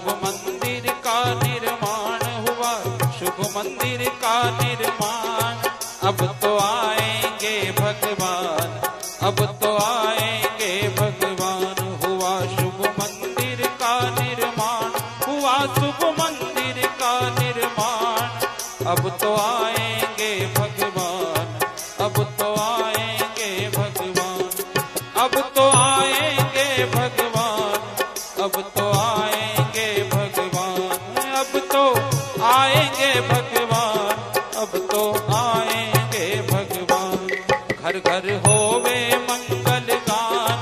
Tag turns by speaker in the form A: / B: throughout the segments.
A: शुभ मंदिर का निर्माण हुआ, शुभ मंदिर का निर्माण। अब तो आएंगे भगवान, अब तो आएंगे भगवान। हुआ शुभ मंदिर का निर्माण, हुआ शुभ मंदिर का निर्माण। अब तो आएंगे भगवान, अब तो आएंगे भगवान, अब तो आएंगे भगवान, अब तो आएंगे भगवान, अब तो आएंगे भगवान, अब तो आएंगे भगवान। घर घर होवे मंगल गान,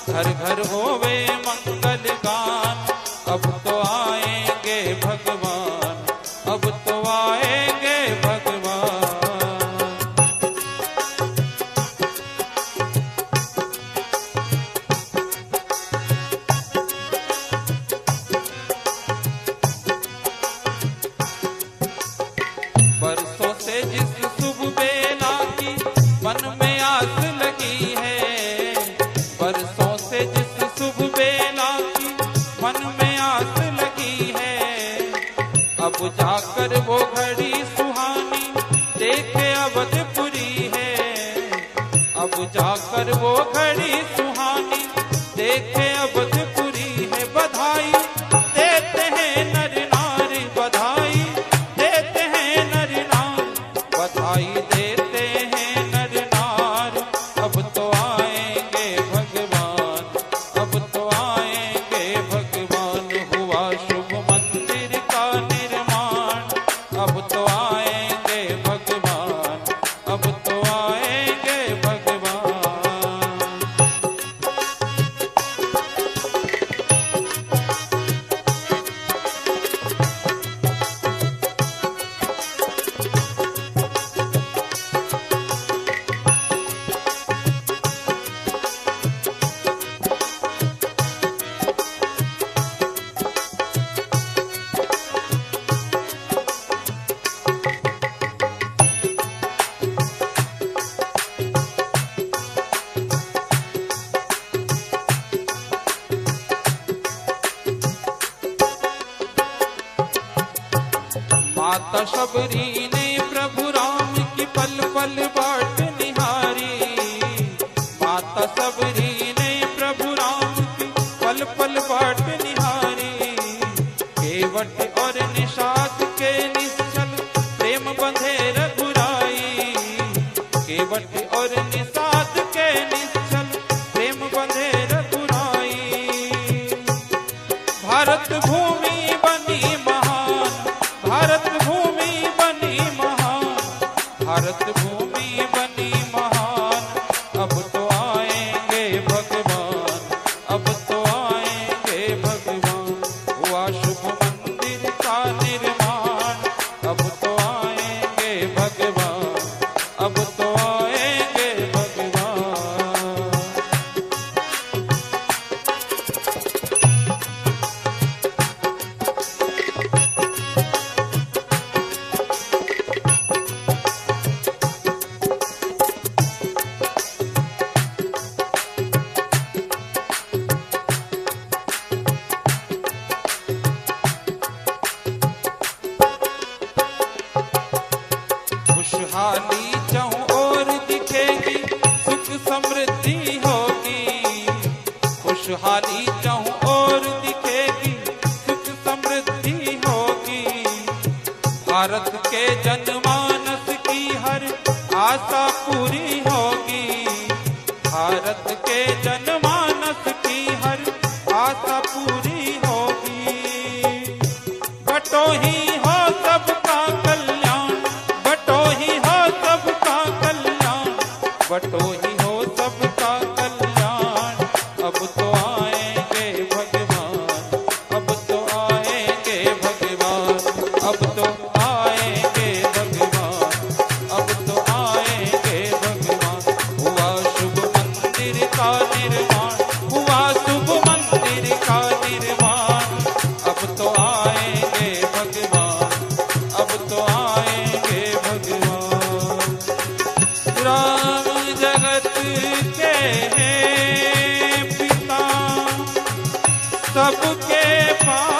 A: घर घर होवे मंगल गान। अब तो आएंगे भगवान, अब तो आएंगे भगवान। बरसों से जिस शुभ बेला की मन में आस लगी है, बरसों से जिस शुभ बेला की मन में आस लगी है। अब जाकर वो घड़ी सुहानी देखे अवधपुरी है, अब जाकर वो घड़ी सुहानी देखे अवधपुरी है। बधाई देते हैं नर नारी, बधाई देते हैं नर नारी, बधाई देते हैं नर नारी। अब तो आएंगे भगवान, अब तो आएंगे भगवान। हुआ शुभ मंदिर का निर्माण, अब तो आएंगे भगवान, अब तो आएंगे भगवान। माता शबरी ने प्रभु राम की पल पल बाट निहारी, माता शबरी ने प्रभु राम की पल पल बाट निहारी। केवट और निषाद के निश्चल प्रेम बंधे रघुराई, केवट और निषाद के निश्चल प्रेम बंधे रघुराई। भारत भूमि बनी महान, भारत भूमि बनी महान, भारत भूमि बनी महान। अब तो आएंगे भगवान, अब तो आएंगे भगवान। हुआ शुभ मंदिर का निर्माण, अब तो आएंगे भगवान, अब तो आएंगे भगवान। खुशहाली चाहूं और दिखेगी, सुख समृद्धि होगी। खुशहाली चाहूं और दिखेगी, सुख समृद्धि होगी। भारत के जनमानस की हर आशा पूरी होगी, भारत के जनमानस की हर आशा पूरी होगी। बटो ही हो सबका कल्याण, बटो ही हो सबका कल्याण, बटो ही हो सबका कल्याण। अब तो आएंगे भगवान, अब तो आएंगे भगवान, अब तो आएंगे भगवान, अब तो आएंगे भगवान। हुआ शुभ मंदिर का निर्माण, हुआ शुभ मंदिर का निर्माण। अब तो आएंगे भगवान, अब तो आएंगे भगवान। राम जगत के हैं पिता, सबके पास